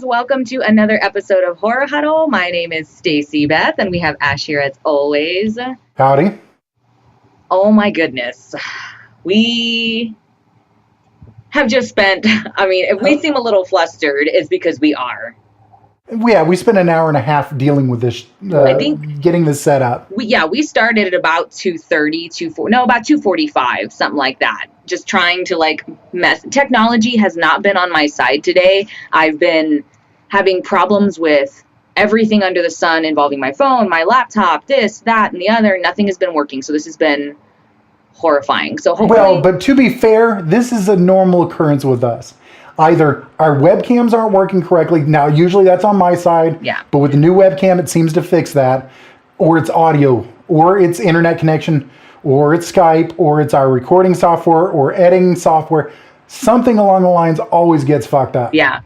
guys, welcome to another episode of Horror Huddle. My name is Stacy Beth, and we have Ash here as always. Howdy. Oh my goodness. We have just spent, if we seem a little flustered, it's because we are. Yeah, we spent an hour and a half dealing with this, I think getting this set up. We started at about 2:30, about 2:45, something like that. Just trying to mess. Technology has not been on my side today. I've been having problems with everything under the sun involving my phone, my laptop, this, that, and the other. Nothing has been working, so this has been horrifying. So hopefully, well, but to be fair, this is a normal occurrence with us. Either our webcams aren't working correctly. Now, usually that's on my side. Yeah. But with the new webcam, it seems to fix that. Or it's audio, or it's internet connection, or it's Skype, or it's our recording software, or editing software. Something along the lines always gets fucked up. Yeah.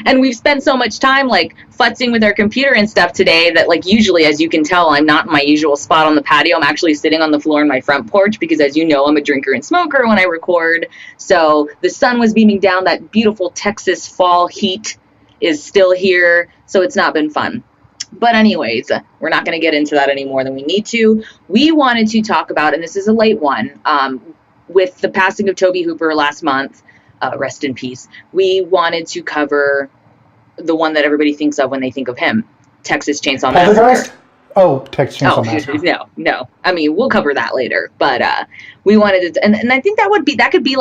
And we've spent so much time futzing with our computer and stuff today that usually, as you can tell, I'm not in my usual spot on the patio. I'm actually sitting on the floor in my front porch because, as you know, I'm a drinker and smoker when I record. So the sun was beaming down. That beautiful Texas fall heat is still here. So it's not been fun. But anyways, we're not going to get into that any more than we need to. We wanted to talk about, and this is a late one, with the passing of Tobe Hooper last month. Rest in peace. We wanted to cover the one that everybody thinks of when they think of him, Texas Chainsaw Massacre. Texas Chainsaw Massacre. No. We'll cover that later. But we wanted to, and I think that could be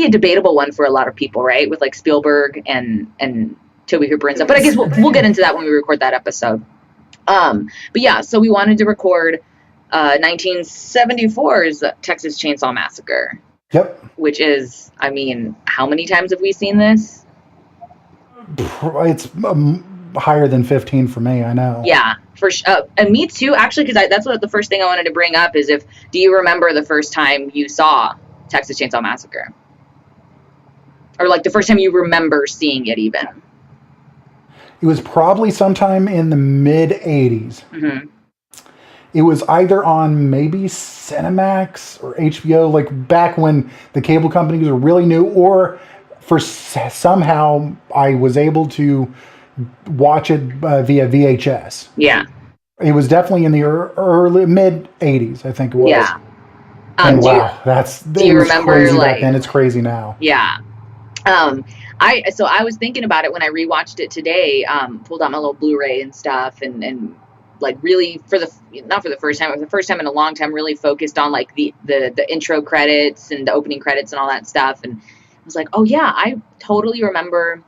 a debatable one for a lot of people, right? With Spielberg and Tobe Hooper and stuff. But I guess we'll get into that when we record that episode. But yeah, so we wanted to record 1974's Texas Chainsaw Massacre. Yep. Which is, how many times have we seen this? It's higher than 15 for me, I know. Yeah, and me too, actually, because that's what the first thing I wanted to bring up is do you remember the first time you saw Texas Chainsaw Massacre? Or the first time you remember seeing it even? It was probably sometime in the mid-'80s. Mm-hmm. It was either on maybe Cinemax or HBO, back when the cable companies were really new, or somehow I was able to watch it via VHS. Yeah. It was definitely in the early mid-'80s, I think it was. Yeah. And wow, do you remember crazy back then? It's crazy now. Yeah. I was thinking about it when I rewatched it today. Pulled out my little Blu-ray and stuff, and really not for the first time, it was the first time in a long time, really focused on the intro credits and the opening credits and all that stuff. And I was like, oh yeah, I totally remember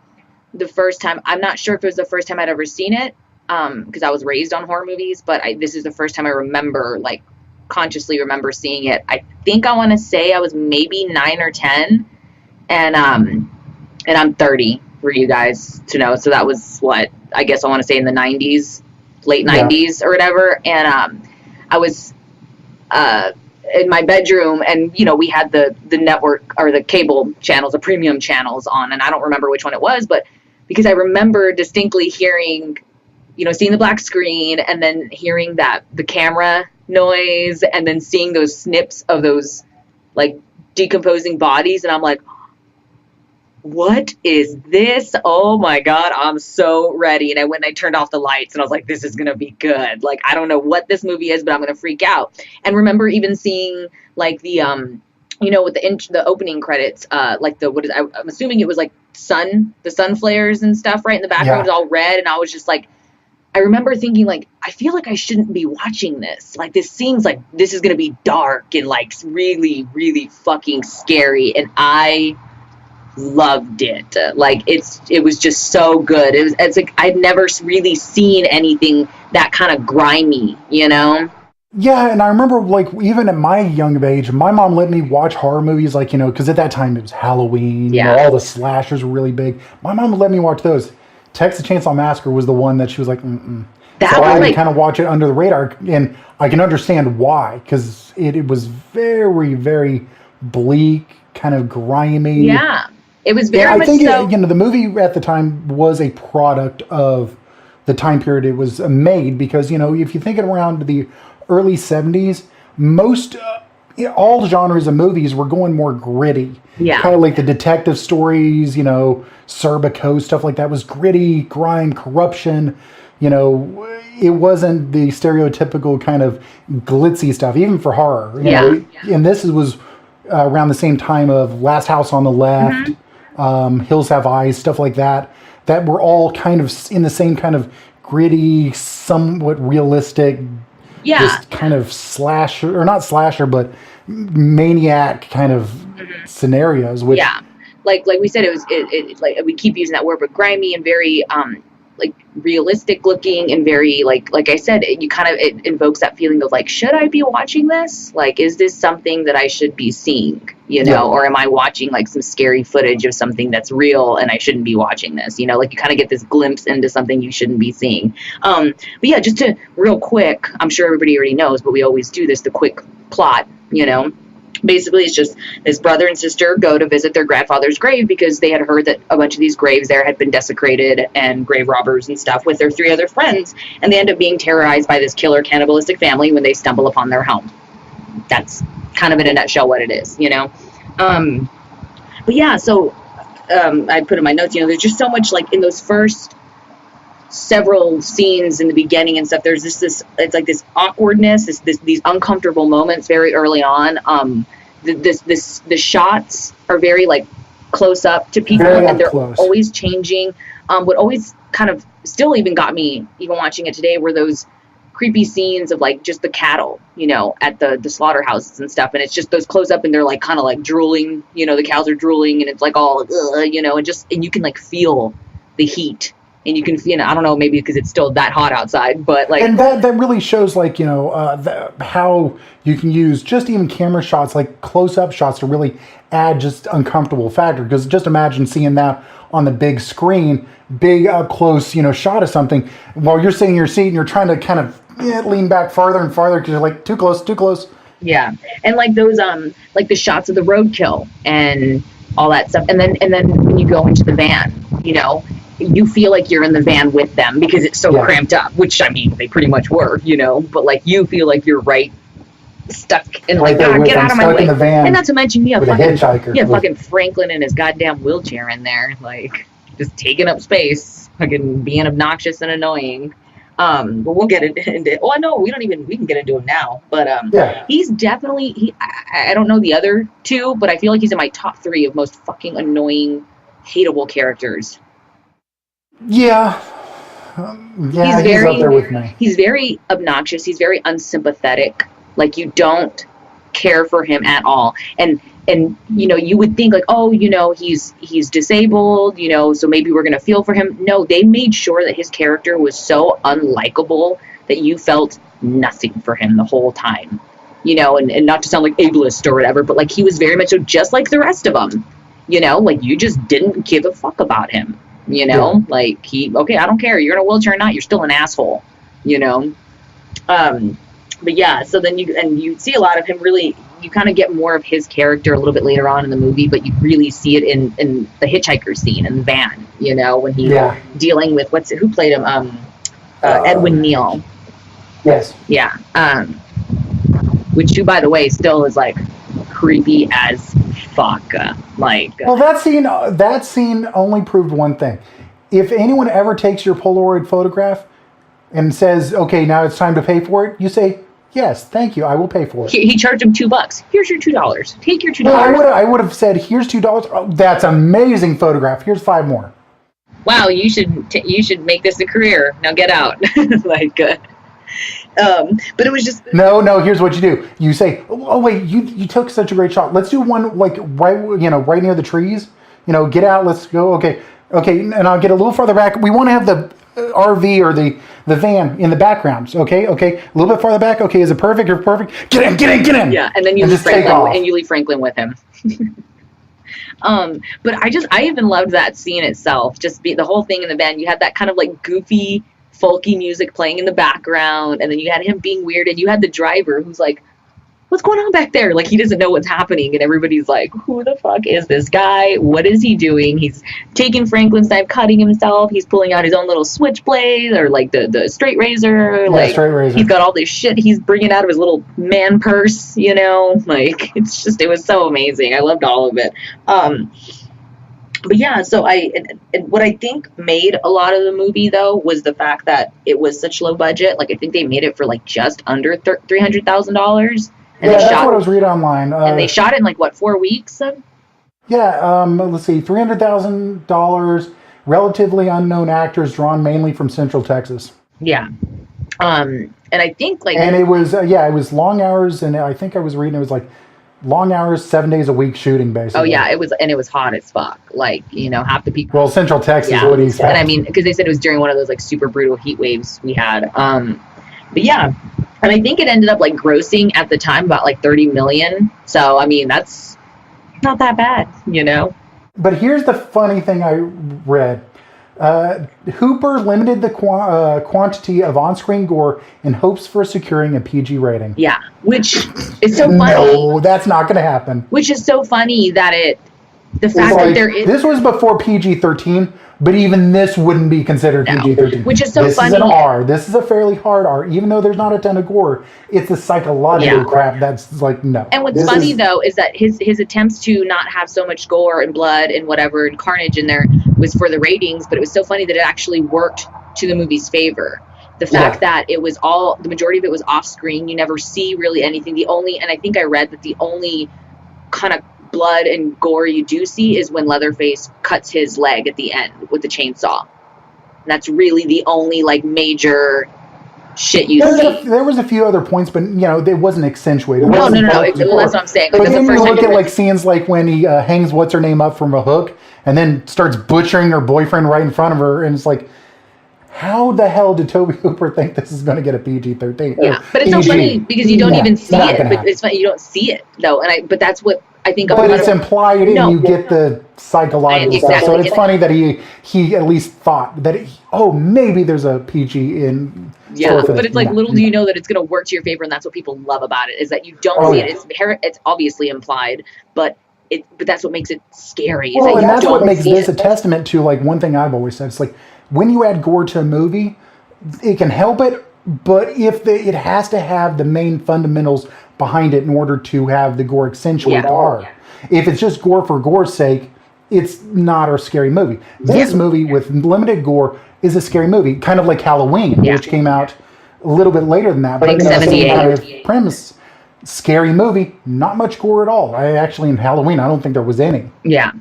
the first time. I'm not sure if it was the first time I'd ever seen it, because I was raised on horror movies, but this is the first time I remember, consciously remember seeing it. I think I want to say I was maybe 9 or 10, and I'm 30 for you guys to know. So that was what, I guess I want to say in the 90s. Late 90s or whatever, and I was in my bedroom, and we had the network or the cable channels, the premium channels on, and I don't remember which one it was, but because I remember distinctly hearing, seeing the black screen and then hearing the camera noise and then seeing those snips of those decomposing bodies, and I'm like, what is this? Oh my God, I'm so ready. And I went and I turned off the lights and I was like, this is going to be good. I don't know what this movie is, but I'm going to freak out. And remember even seeing with the opening credits, I'm assuming it was the sun flares and stuff, right? In the background was all red. And I was just I remember thinking I feel like I shouldn't be watching this. This seems like this is going to be dark and really, really fucking scary. And I loved it. It was just so good. It's I'd never really seen anything that kind of grimy, Yeah, and I remember even at my young age, my mom let me watch horror movies because at that time it was Halloween, all the slashers were really big. My mom would let me watch those. Texas Chainsaw Massacre was the one that she was like, mm-mm. So I had to kind of watch it under the radar, and I can understand why, because it was very, very bleak, kind of grimy. Yeah. It was very much so. I think the movie at the time was a product of the time period it was made, because if you think it around the early 70s, most all genres of movies were going more gritty. Yeah. Kind of like the detective stories, Serbico, stuff like that was gritty, grime, corruption. It wasn't the stereotypical kind of glitzy stuff, even for horror. And this was around the same time of Last House on the Left, Hills Have Eyes, stuff like that. That were all kind of in the same kind of gritty, somewhat realistic, just kind of slasher, or not slasher, but maniac kind of scenarios. Which, like we said, it like we keep using that word, but grimy and very like realistic looking and very like I said, it invokes that feeling of like, should I be watching this? Like, is this something that I should be seeing? Or am I watching like some scary footage of something that's real and I shouldn't be watching this? Like you kind of get this glimpse into something you shouldn't be seeing. But yeah, just to real quick, I'm sure everybody already knows, but we always do this, the quick plot, Basically, it's just this brother and sister go to visit their grandfather's grave because they had heard that a bunch of these graves there had been desecrated and grave robbers and stuff with their 3 other friends. And they end up being terrorized by this killer cannibalistic family when they stumble upon their home. That's kind of in a nutshell what it is, But yeah, so I put in my notes, there's just so much like in those first several scenes in the beginning and stuff, there's this it's like this awkwardness, these uncomfortable moments very early on. The shots are very like close up to people, and they're always changing. What always kind of still even got me even watching it today were those creepy scenes of like just the cattle, at the slaughterhouses and stuff, and it's just those close up and they're like kind of like drooling, the cows are drooling and it's like all and you can like feel the heat. And you can, I don't know, maybe because it's still that hot outside, but like... And that really shows, like, how you can use just even camera shots, like close-up shots, to really add just uncomfortable factor. Because just imagine seeing that on the big screen, big up-close, shot of something, while you're sitting in your seat and you're trying to kind of lean back farther and farther because you're like, too close. Yeah. And like those, like the shots of the roadkill and all that stuff. And then when you go into the van, you feel like you're in the van with them because it's so cramped up, which, I mean, they pretty much were, but like you feel like you're right stuck in like, God, get out of my way. And not to mention, fucking Franklin and his goddamn wheelchair in there, like just taking up space, fucking being obnoxious and annoying. But we'll get into, we can get into him now, but he's definitely, I don't know the other two, but I feel like he's in my top 3 of most fucking annoying, hateable characters. Yeah, he's up there with me. He's very obnoxious. He's very unsympathetic. Like, you don't care for him at all. And you would think like, oh, he's disabled, so maybe we're going to feel for him. No, they made sure that his character was so unlikable that you felt nothing for him the whole time. And not to sound like ableist or whatever, but like he was very much so just like the rest of them. Like you just didn't give a fuck about him. Like I don't care. You're in a wheelchair or not, you're still an asshole, but yeah, so then you see a lot of him really, you kind of get more of his character a little bit later on in the movie, but you really see it in the hitchhiker scene in the van, when he's dealing with, who played him? Edwin Neal. Yes. Yeah. Which, who, by the way, still is like creepy as fuck. Well, that scene only proved one thing. If anyone ever takes your Polaroid photograph and says, okay, now it's time to pay for it, you say, yes, thank you, I will pay for it. He charged him $2. Here's your $2. Take your $2. No, I would have said, here's $2. Oh, that's amazing photograph. Here's 5 more. Wow, you should make this a career. Now get out. But it was just... No, here's what you do. You say, oh wait, you took such a great shot. Let's do one like right near the trees. Get out, let's go. Okay, and I'll get a little farther back. We want to have the RV or the van in the background. Okay, a little bit farther back. Okay, is it perfect? You're perfect. Get in. Yeah, and then you leave Franklin with him. But I even loved that scene itself. Just the whole thing in the van. You had that kind of like goofy, folky music playing in the background, and then you had him being weird, and you had the driver who's like what's going on back there? Like, he doesn't know what's happening, and everybody's like, who the fuck is this guy? What is he doing? He's taking Franklin's knife, cutting himself. He's pulling out his own little switchblade, or like the straight razor. Yeah, like, straight razor. He's got all this shit he's bringing out of his little man purse, you know? Like, it was so amazing. I loved all of it. But yeah, so what I think made a lot of the movie, though, was the fact that it was such low budget. Like, I think they made it for like just under $300,000. Yeah, that's what I was reading online. And they shot it in like, what, 4 weeks? Yeah, let's see, $300,000, relatively unknown actors drawn mainly from Central Texas. Yeah. And I think like... And it was, it was long hours, and I think I was reading it was like long hours, 7 days a week shooting, basically. Oh, yeah, it was hot as fuck. Like, you know, half the people... Well, Central Texas, what do you expect? And I mean, because they said it was during one of those like super brutal heat waves we had. But yeah... And I think it ended up like grossing at the time about like 30 million. So, I mean, that's not that bad, you know? But here's the funny thing I read. Hooper limited the quantity of on-screen gore in hopes for securing a PG rating. Yeah, which is so funny. No, that's not going to happen. Which is so funny that the fact that there is... This was before PG-13, but even this wouldn't be considered PG-13. Which is so funny. This is an R. This is a fairly hard R. Even though there's not a ton of gore, it's the psychological crap that's like, no. And what's funny, though, is that his attempts to not have so much gore and blood and whatever and carnage in there was for the ratings, but it was so funny that it actually worked to the movie's favor. The fact that it was the majority of it was off screen. You never see really anything. And I think I read that the only kind of blood and gore you do see is when Leatherface cuts his leg at the end with the chainsaw. And that's really the only like major shit you see. There was a few other points, but you know, it wasn't accentuated. No. That's what I'm saying. But then you look at like scenes like when he hangs what's her name up from a hook and then starts butchering her boyfriend right in front of her, and it's like, how the hell did Tobe Hooper think this is going to get a PG-13? Yeah, but it's so funny because you don't even see it. But it's funny, you don't see it though, but that's what I think. But it's implied, and you get the psychological stuff. So it's funny that he at least thought that maybe there's a PG in. Yeah, but it's like little do you know that it's going to work to your favor, and that's what people love about it is that you don't see it. It's obviously implied, but that's what makes it scary. Well, and that's what makes this a testament to like one thing I've always said. It's like when you add gore to a movie, it can help it, but it has to have the main fundamentals behind it in order to have the gore accentuate the R. If it's just gore for gore's sake, it's not a scary movie. This movie with limited gore is a scary movie, kind of like Halloween, which came out a little bit later than that. But like 78. Kind of premise, scary movie, not much gore at all. In Halloween, I don't think there was any. Yeah.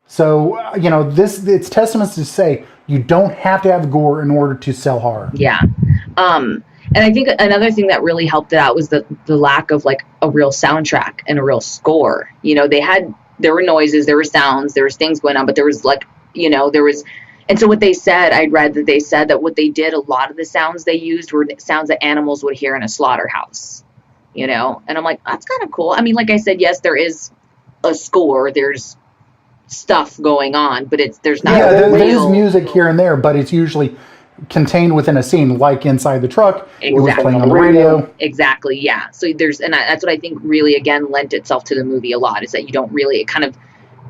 So, you know, it's testaments to say you don't have to have gore in order to sell horror. Yeah. And I think another thing that really helped it out was the lack of like a real soundtrack and a real score. You know, there were noises, there were sounds, there was things going on, but there was like, you know, and so what they said, I'd read that they said that what they did, a lot of the sounds they used were sounds that animals would hear in a slaughterhouse, you know? And I'm like, that's kind of cool. I mean, like I said, yes, there is a score, there's stuff going on, but there's not there is music here and there, but it's usually contained within a scene, like inside the truck. It was playing on the radio. Exactly, yeah. So that's what I think really again lent itself to the movie a lot, is that you don't really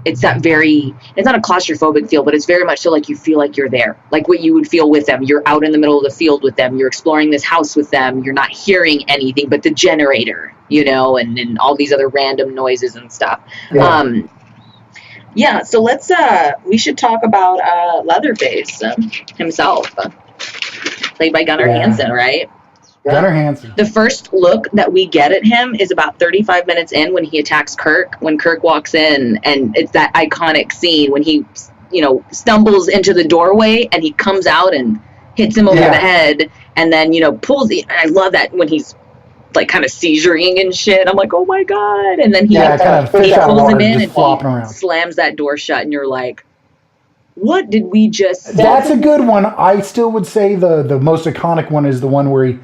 it's not a claustrophobic feel, but it's very much so like you feel like you're there, like what you would feel with them. You're out in the middle of the field with them, you're exploring this house with them, you're not hearing anything but the generator, you know, and all these other random noises and stuff. So we should talk about Leatherface himself, played by Gunnar Hansen, right? Gunnar Hansen. The first look that we get at him is about 35 minutes in when he attacks Kirk, when Kirk walks in, and it's that iconic scene when he, you know, stumbles into the doorway and he comes out and hits him over the head and then, you know, pulls and I love that when he's like kind of seizuring and shit. I'm like, oh my God. And then he pulls him in and he slams that door shut and you're like, what did we just... That's a good one. I still would say the most iconic one is the one where he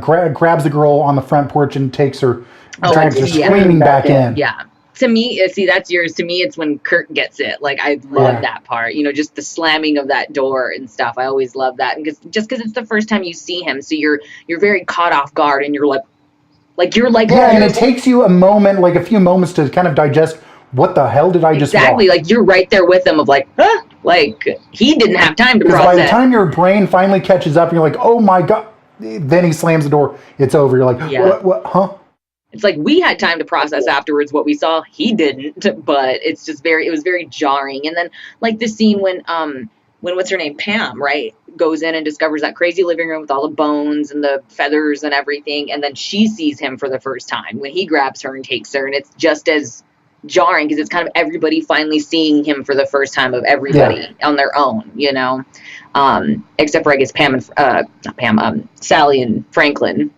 grabs the girl on the front porch and takes her, drags her screaming back in. Yeah. To me, that's yours. To me, it's when Kirk gets it. Like, I love that part. You know, just the slamming of that door and stuff. I always love that. And just because it's the first time you see him, so you're very caught off guard and you're like, Like you're like, yeah, and it takes you a moment, like a few moments to kind of digest what the hell did I just watch? Exactly, like you're right there with him of like, huh? Like he didn't have time to process. By the time your brain finally catches up, you're like, oh my God. Then he slams the door. It's over. You're like, what, huh? It's like we had time to process afterwards what we saw. He didn't, but it was very jarring. And then like the scene when what's her name? Pam, right? Goes in and discovers that crazy living room with all the bones and the feathers and everything. And then she sees him for the first time when he grabs her and takes her. And it's just as jarring because it's kind of everybody finally seeing him for the first time of everybody on their own, you know? Except for, I guess, Sally and Franklin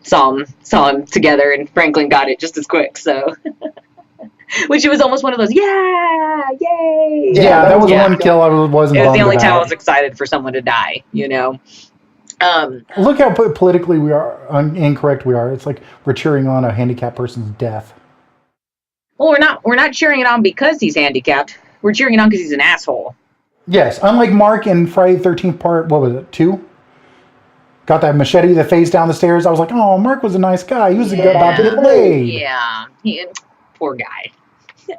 saw him together, and Franklin got it just as quick, so... Which it was almost one of those, yay! Yeah, that was one kill I wasn't. It was the only time I was excited for someone to die, you know. Look how politically incorrect we are. It's like we're cheering on a handicapped person's death. Well, we're not cheering it on because he's handicapped. We're cheering it on because he's an asshole. Yes, unlike Mark in Friday the 13th part, what was it, 2? Got that machete that phased down the stairs. I was like, oh, Mark was a nice guy. He was about to get laid. Yeah, poor guy.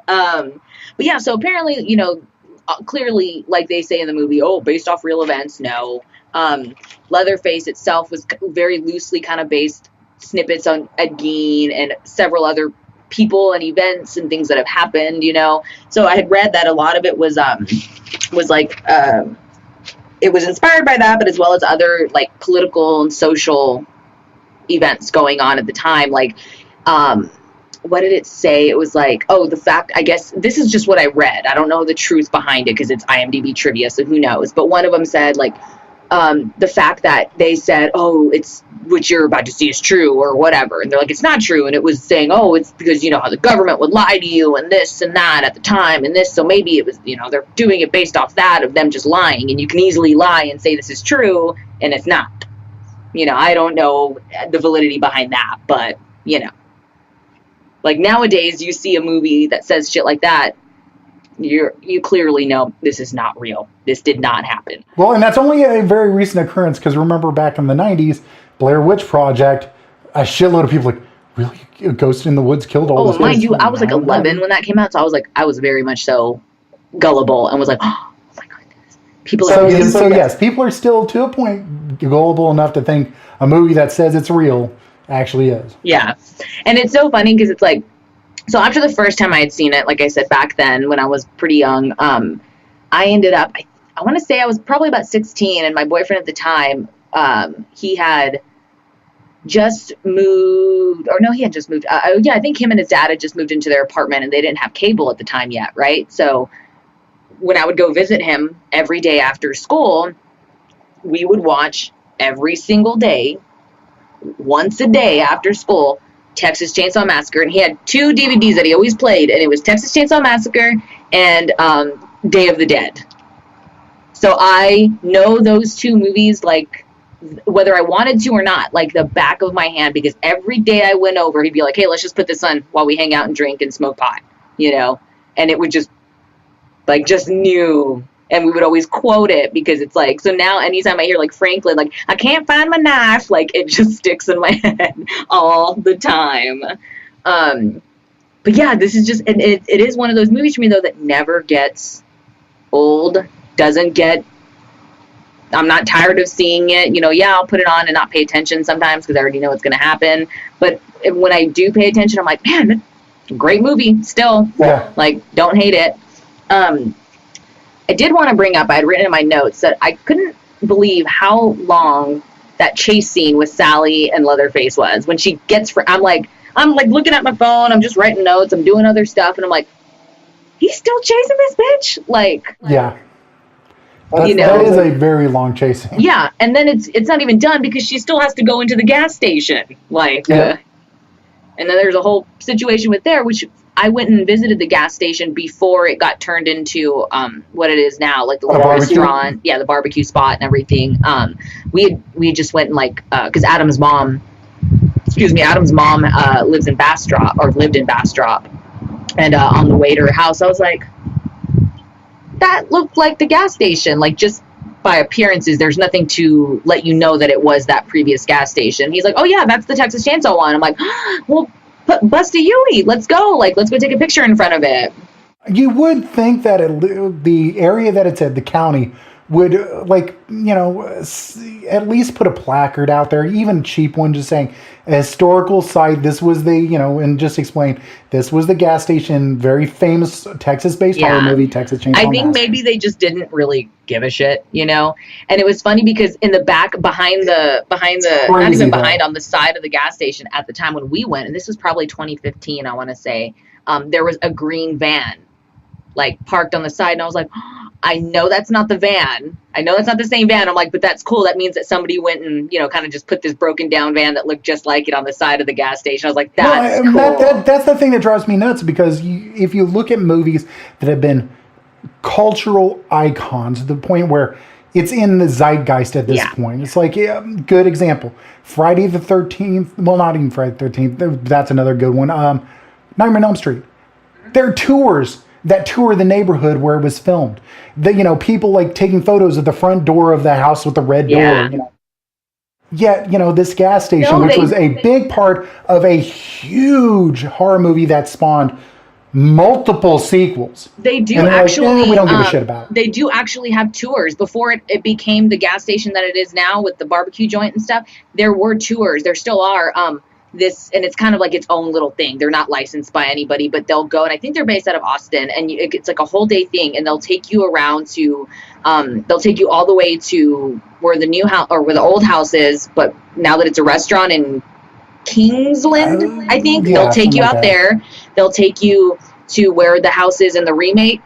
But yeah, so apparently, you know, clearly, like they say in the movie, based off real events, no. Leatherface itself was very loosely kind of based snippets on Ed Gein and several other people and events and things that have happened, you know. So I had read that a lot of it was like it was inspired by that, but as well as other like political and social events going on at the time. Like what did it say? It was like, the fact, I guess this is just what I read. I don't know the truth behind it because it's IMDb trivia, so who knows. But one of them said like the fact that they said, it's what you're about to see is true or whatever. And they're like, it's not true. And it was saying, it's because, you know, how the government would lie to you and this and that at the time and this. So maybe it was, you know, they're doing it based off that of them just lying. And you can easily lie and say this is true and it's not. You know, I don't know the validity behind that, but, you know. Like nowadays you see a movie that says shit like that, you clearly know this is not real. This did not happen. Well, and that's only a very recent occurrence because remember back in the 90s, Blair Witch Project, a shitload of people like, really? A ghost in the woods killed all those people? Mind you, I was like 11 when that came out, so I was very much so gullible and was like, oh my goodness. Yes, people are still to a point gullible enough to think a movie that says it's real actually is. Yeah. And it's so funny because it's like, so after the first time I had seen it, like I said, back then when I was pretty young, I ended up, I want to say I was probably about 16, and my boyfriend at the time, he had just moved, or no, he had just moved. I think him and his dad had just moved into their apartment, and they didn't have cable at the time yet, right? So when I would go visit him every day after school, we would watch every single day, once a day after school, Texas Chainsaw Massacre, and he had 2 DVDs that he always played, and it was Texas Chainsaw Massacre and Day of the Dead. So I know those 2 movies, like, whether I wanted to or not, like the back of my hand, because every day I went over, he'd be like, hey, let's just put this on while we hang out and drink and smoke pot, you know, and it would just, like, just knew. And we would always quote it because it's like, so now anytime I hear like Franklin, like, I can't find my knife, like it just sticks in my head all the time. But yeah, this is just, and it is one of those movies for me though that never gets old, I'm not tired of seeing it. You know, yeah, I'll put it on and not pay attention sometimes because I already know what's going to happen. But when I do pay attention, I'm like, man, great movie still. Yeah. Like, don't hate it. I did want to bring up, I had written in my notes that I couldn't believe how long that chase scene with Sally and Leatherface was. When she gets, I'm like looking at my phone, I'm just writing notes, I'm doing other stuff, and I'm like, he's still chasing this bitch? Like, yeah. You know, that is a very long chase scene. Yeah, and then it's not even done because she still has to go into the gas station. Like, and then there's a whole situation with there, which I went and visited the gas station before it got turned into what it is now, like the little restaurant, the barbecue spot and everything. We just went and like because Adam's mom lived in Bastrop, and on the way to her house, I was like, that looked like the gas station, like just by appearances, there's nothing to let you know that it was that previous gas station. He's like, oh yeah, that's the Texas Chainsaw one. I'm like, well, bust a Yui. Let's go. Like, let's go take a picture in front of it. You would think that the area that it's at, the county, would, like, you know, at least put a placard out there, even a cheap one, just saying, a historical site, this was the, you know, and just explain, this was the gas station, very famous Texas-based horror movie, Texas Chainsaw Massacre. I think maybe they just didn't really give a shit, you know? And it was funny because in the back, behind the not even behind, on the side of the gas station at the time when we went, and this was probably 2015, I want to say, there was a green van, like, parked on the side, and I was like, I know that's not the van. I know that's not the same van. I'm like, but that's cool. That means that somebody went and, you know, kind of just put this broken down van that looked just like it on the side of the gas station. I was like, that's cool. That's the thing that drives me nuts, because if you look at movies that have been cultural icons to the point where it's in the zeitgeist at this point. It's like, good example, Friday the 13th. Well, not even Friday the 13th. That's another good one. Nightmare on Elm Street. There are tours that tour the neighborhood where it was filmed. You know, people like taking photos of the front door of the house with the red door. You know. Yet, you know, this gas station, which was a big part of a huge horror movie that spawned multiple sequels. They do actually. Like, we don't give a shit about it. They do actually have tours. Before it became the gas station that it is now with the barbecue joint and stuff, there were tours. There still are. And it's kind of like its own little thing. They're not licensed by anybody, but they'll go, and I think they're based out of Austin, and it's like a whole day thing, and they'll take you around to, they'll take you all the way to where the new house, or where the old house is, but now that it's a restaurant in Kingsland, I think, they'll take you out there. They'll take you to where the house is in the remake,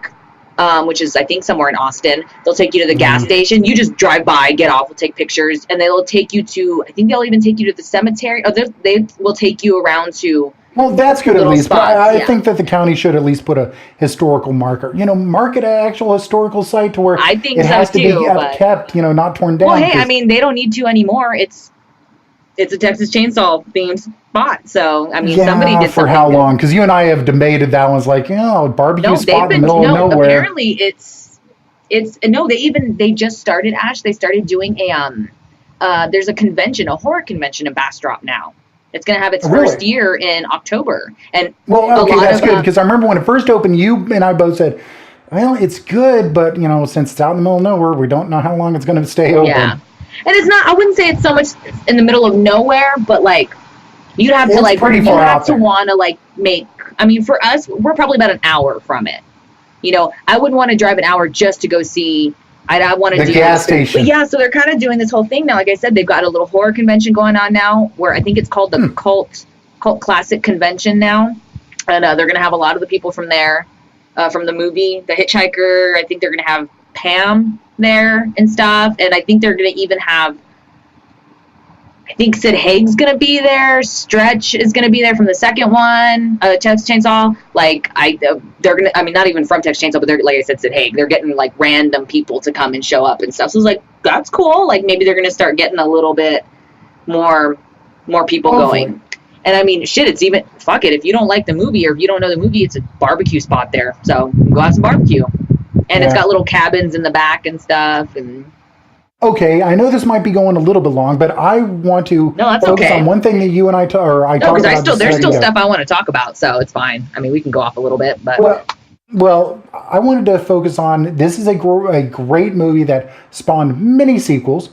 which is, I think, somewhere in Austin. They'll take you to the gas station. You just drive by, get off, we'll take pictures, and they'll take you to, I think they'll even take you to the cemetery. Oh, they will take you around to. Well, that's good at least. Spots, but I think that the county should at least put a historical marker. You know, market an actual historical site to where I think it has to be kept, you know, not torn down. Well, hey, I mean, they don't need to anymore. It's a Texas Chainsaw themed spot. So, I mean, somebody did for how long? Because you and I have debated that one's like, barbecue spot in the middle of nowhere. Apparently they just started, Ash. They started doing there's a convention, a horror convention in Bastrop now. It's going to have its first year in October. And that's good, because I remember when it first opened, you and I both said, well, it's good, but, you know, since it's out in the middle of nowhere, we don't know how long it's going to stay open. Yeah. And it's not, I wouldn't say it's so much in the middle of nowhere, but like, you'd have to like, you have to want to like make, I mean, for us, we're probably about an hour from it. You know, I wouldn't want to drive an hour just to go see, I want to do the gas station. But yeah, so they're kind of doing this whole thing now. Like I said, they've got a little horror convention going on now, where I think it's called the Cult Classic Convention now. And they're going to have a lot of the people from there, from the movie, The Hitchhiker. I think they're going to have Pam there and stuff, and I think they're gonna even have, I think Sid Haig's gonna be there, Stretch is gonna be there from the second one, Texas Chainsaw. Like they're gonna, I mean, not even from Texas Chainsaw, but they're, like I said, Sid Haig, they're getting like random people to come and show up and stuff. So it's like, that's cool. Like maybe they're gonna start getting a little bit more people going. And I mean, shit, it's even, fuck it, if you don't like the movie, or if you don't know the movie, it's a barbecue spot there, so go have some barbecue. And it's got little cabins in the back and stuff. And okay, I know this might be going a little bit long, but I want to focus on one thing that you and I talked about. There's still stuff I want to talk about, so it's fine. I mean, we can go off a little bit, but well, I wanted to focus on, this is a great movie that spawned many sequels,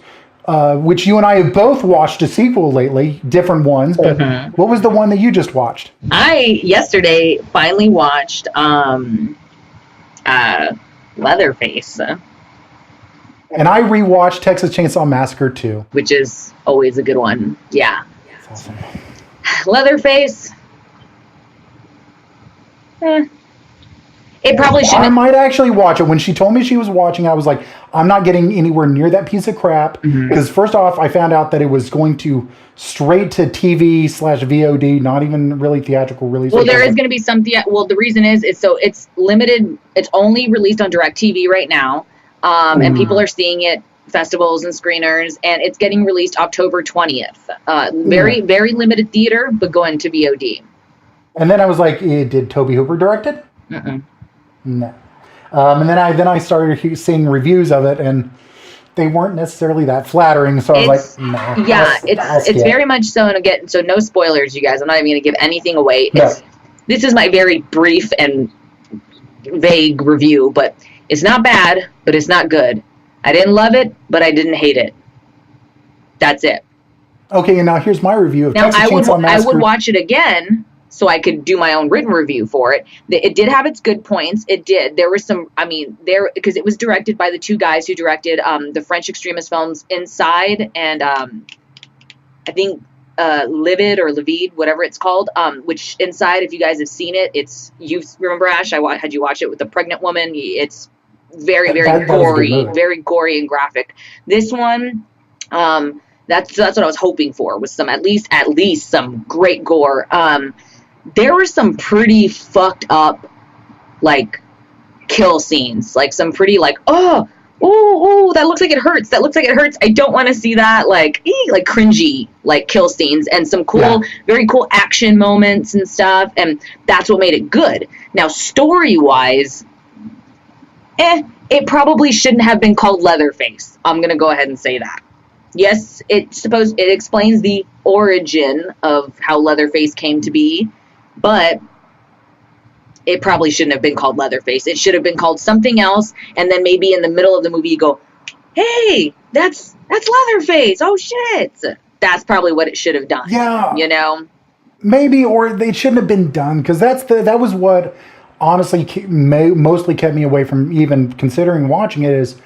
which you and I have both watched a sequel lately, different ones. But what was the one that you just watched? I yesterday finally watched Leatherface. And I rewatched Texas Chainsaw Massacre 2. Which is always a good one. Yeah. That's awesome. Leatherface. It probably shouldn't. I might actually watch it. When she told me she was watching, I was like, I'm not getting anywhere near that piece of crap. Because first off, I found out that it was going to straight to TV/VOD, not even really theatrical release. Well, there is going to be some. The reason is it's limited. It's only released on DirecTV right now, and people are seeing it festivals and screeners, and it's getting released October 20th. Very limited theater, but going to VOD. And then I was like, did Tobe Hooper direct it? No. And then I started seeing reviews of it, and they weren't necessarily that flattering. So I was like, nah. Yeah, it's very much so. And again, so no spoilers, you guys. I'm not even going to give anything away. This is my very brief and vague review, but it's not bad, but it's not good. I didn't love it, but I didn't hate it. That's it. Okay, and now here's my review of Texas Chainsaw Massacre. I would watch it again so I could do my own written review for it. It did have its good points. It did. There were some, because it was directed by the two guys who directed the French extremist films Inside and I think Livid or Livid, whatever it's called, which Inside, if you guys have seen it, you remember, Ash, had you watch it with the pregnant woman? It's very, very gory and graphic. This one, that's what I was hoping for, was some at least some great gore. There were some pretty fucked up like kill scenes, like some pretty like that looks like it hurts. I don't want to see that, like cringy like kill scenes, and some cool, very cool action moments and stuff, and that's what made it good. Now story wise, it probably shouldn't have been called Leatherface. I'm gonna go ahead and say that. Yes, it explains the origin of how Leatherface came to be, but it probably shouldn't have been called Leatherface. It should have been called something else, and then maybe in the middle of the movie you go, "Hey, that's Leatherface. Oh shit." That's probably what it should have done. Yeah. You know? Maybe, or they shouldn't have been done, because that was what honestly mostly kept me away from even considering watching it. Is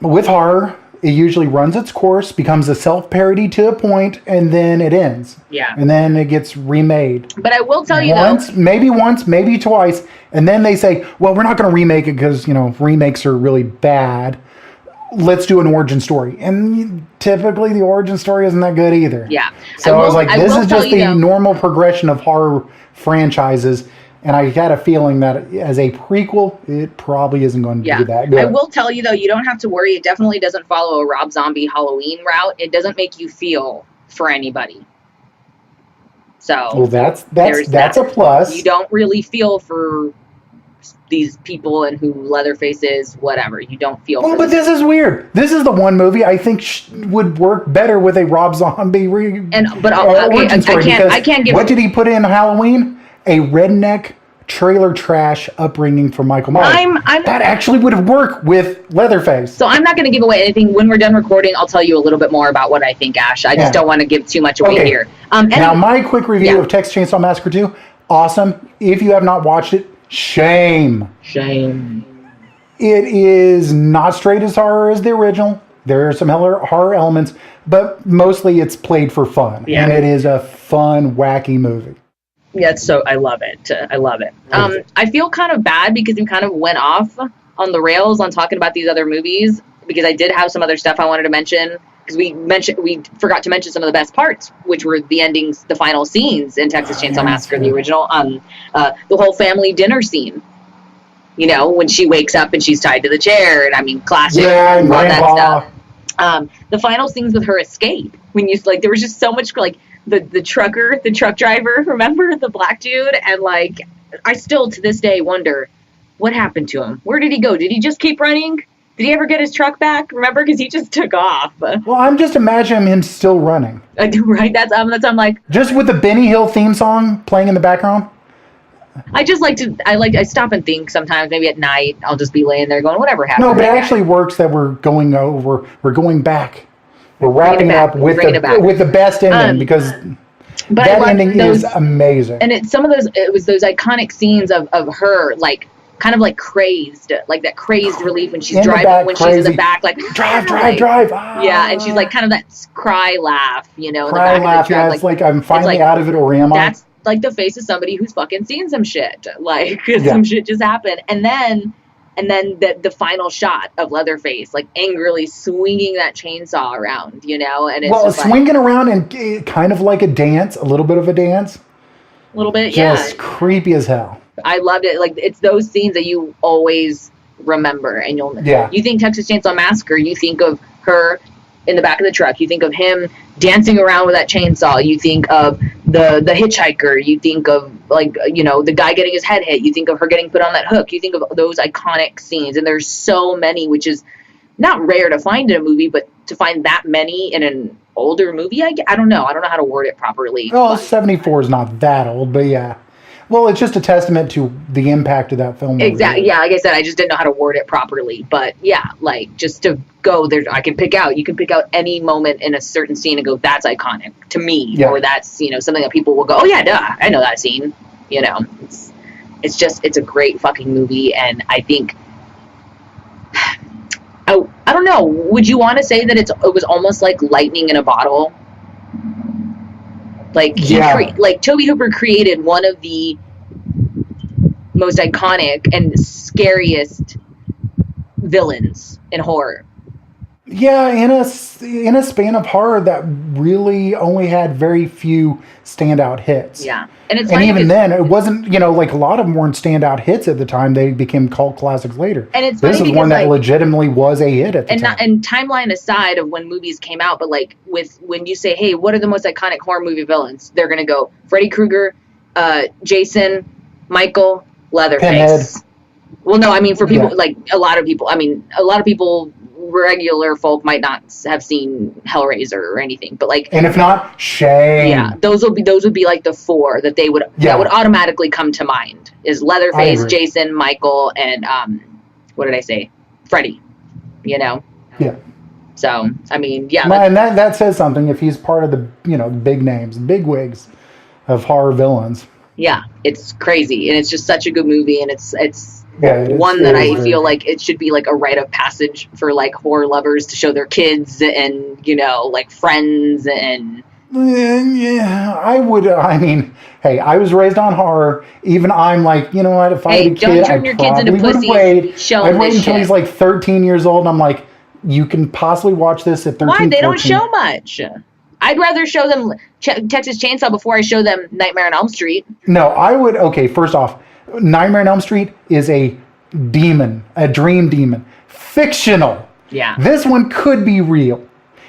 with horror, it usually runs its course, becomes a self-parody to a point, and then it ends. Yeah. And then it gets remade. But I will tell you once, maybe twice, and then they say, well, we're not going to remake it because, remakes are really bad. Let's do an origin story. And typically the origin story isn't that good either. Yeah. So I was like, this is just the normal progression of horror franchises. And I got a feeling that as a prequel, it probably isn't going to be that good. I will tell you, though, you don't have to worry. It definitely doesn't follow a Rob Zombie Halloween route. It doesn't make you feel for anybody. So that's a plus. You don't really feel for these people and who Leatherface is, whatever. You don't feel for but this is weird. This is the one movie I think would work better with a Rob Zombie origin story. I can't give. What did he put in Halloween? A redneck trailer trash upbringing for Michael Myers. That actually would have worked with Leatherface. So I'm not going to give away anything. When we're done recording, I'll tell you a little bit more about what I think, Ash. I just don't want to give too much away here. Now, my quick review of Texas Chainsaw Massacre 2, awesome. If you have not watched it, shame. It is not straight as horror as the original. There are some horror elements, but mostly it's played for fun. Yeah. And it is a fun, wacky movie. Yeah, I love it. I feel kind of bad because we kind of went off on the rails on talking about these other movies, because I did have some other stuff I wanted to mention, because we forgot to mention some of the best parts, which were the endings, the final scenes in Texas Chainsaw Massacre, the original, the whole family dinner scene. When she wakes up and she's tied to the chair, and classic, all that stuff. The final scenes with her escape, when there was just so much the truck driver, remember, the black dude, and I still to this day wonder what happened to him. Where did he go? Did he just keep running? Did he ever get his truck back? Remember, because he just took off. Well, I'm just imagining him still running. I do, right? I'm like, just with the Benny Hill theme song playing in the background. I stop and think sometimes. Maybe at night I'll just be laying there going, whatever happened. No, but it actually works that we're going back. We're wrapping up with the best ending, because that ending is amazing. And it was those iconic scenes of her kind of crazed, that crazed relief when she's driving, when she's in the back, drive. Ah. Yeah, and she's kind of that cry laugh, in the cry back laugh, of the truck. Yeah, it's I'm finally out of it, or am I? That's the face of somebody who's fucking seen some shit. Some shit just happened, and then the final shot of Leatherface, angrily swinging that chainsaw around, and it's swinging around and kind of like a dance, a little bit of a dance. A little bit, just creepy as hell. I loved it. It's those scenes that you always remember, and you think Texas Chainsaw Massacre, you think of her in the back of the truck, you think of him dancing around with that chainsaw, you think of the hitchhiker, you think of the guy getting his head hit, you think of her getting put on that hook, you think of those iconic scenes, and there's so many, which is not rare to find in a movie, but to find that many in an older movie, I don't know. I don't know how to word it properly. Well, 74 is not that old, but yeah. Well, it's just a testament to the impact of that film. Exactly. Yeah, like I said, I just didn't know how to word it properly. But yeah, like just to go there, you can pick out any moment in a certain scene and go, that's iconic to me, or that's, you know, something that people will go, oh yeah, duh, I know that scene. You know, it's a great fucking movie, and I think, I don't know, would you want to say that it was almost like lightning in a bottle? Like like Tobe Hooper created one of the most iconic and scariest villains in horror. Yeah, in a span of horror that really only had very few standout hits. Yeah. And even then, it wasn't, you know, like a lot of them weren't standout hits at the time. They became cult classics later. And it's this is one that legitimately was a hit at the time. And timeline aside of when movies came out, but like when you say, hey, what are the most iconic horror movie villains? They're going to go Freddy Krueger, Jason, Michael, Leatherface. Pinhead. Well, no, I mean, for people, like a lot of people, regular folk might not have seen Hellraiser or anything, but like, and if not, Shame. Yeah, those would be like the four that that would automatically come to mind is Leatherface, Jason, Michael, and what did I say? Freddy. You know. Yeah. So I mean, yeah, and that says something if he's part of the big names, big wigs of horror villains. Yeah, it's crazy, and it's just such a good movie, and it's one that I feel like it should be like a rite of passage for like horror lovers to show their kids and, you know, like friends and. Yeah, I would. I mean, hey, I was raised on horror. Even I'm like, you know what? If I had a kid, don't turn your kids into pussies. I'd wait until he's like 13 years old, and I'm like, you can possibly watch this at 13. Why? They don't show much. I'd rather show them Texas Chainsaw before I show them Nightmare on Elm Street. No, I would. Okay, first off, Nightmare on Elm Street is a demon, a dream demon, fictional. Yeah. This one could be real.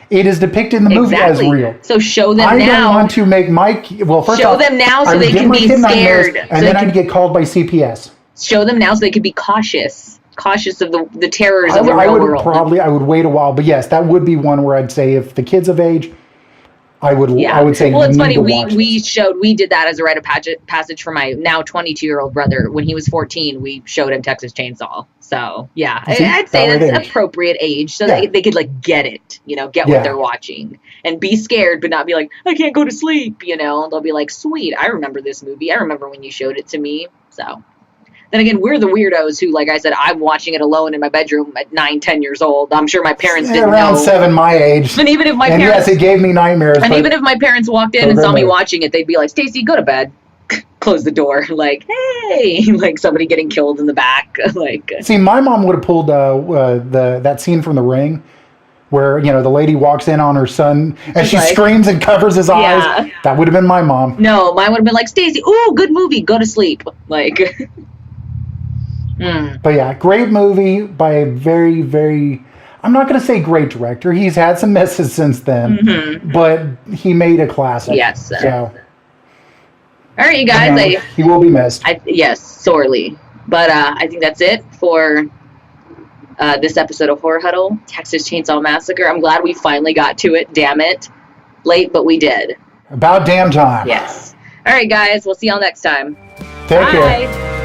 It is depicted in the movie as real. So show them now. I don't want to make my first show them now so they can be scared, and then I'd get called by CPS. Show them now so they could be cautious of the terrors of the real world. I would wait a while, but yes, that would be one where I'd say if the kid's of age, I would say. Well, it's funny. We did that as a rite of passage for my now 22-year-old brother. When he was 14, we showed him Texas Chainsaw. So yeah, I'd say that's appropriate age, so they could like get it, get what they're watching and be scared, but not be like, I can't go to sleep. They'll be like, sweet, I remember this movie. I remember when you showed it to me. So. Then again, we're the weirdos who, like I said, I'm watching it alone in my bedroom at 9, 10 years old. I'm sure my parents didn't know. Around 7, my age. And even if my parents, yes, it gave me nightmares. And even if my parents walked in and saw me watching it, they'd be like, Stacy, go to bed. Close the door. Like, hey, like somebody getting killed in the back. Like, see, my mom would have pulled that scene from The Ring, where the lady walks in on her son and she screams and covers his eyes. That would have been my mom. No, mine would have been like, Stacy, ooh, good movie, go to sleep. Like. But yeah, great movie by a very, very, I'm not going to say great director. He's had some misses since then, but he made a classic. Yes. So. All right, you guys. He will be missed. Yes, sorely. But I think that's it for this episode of Horror Huddle, Texas Chainsaw Massacre. I'm glad we finally got to it. Damn it. Late, but we did. About damn time. Yes. All right, guys. We'll see y'all next time. Take care.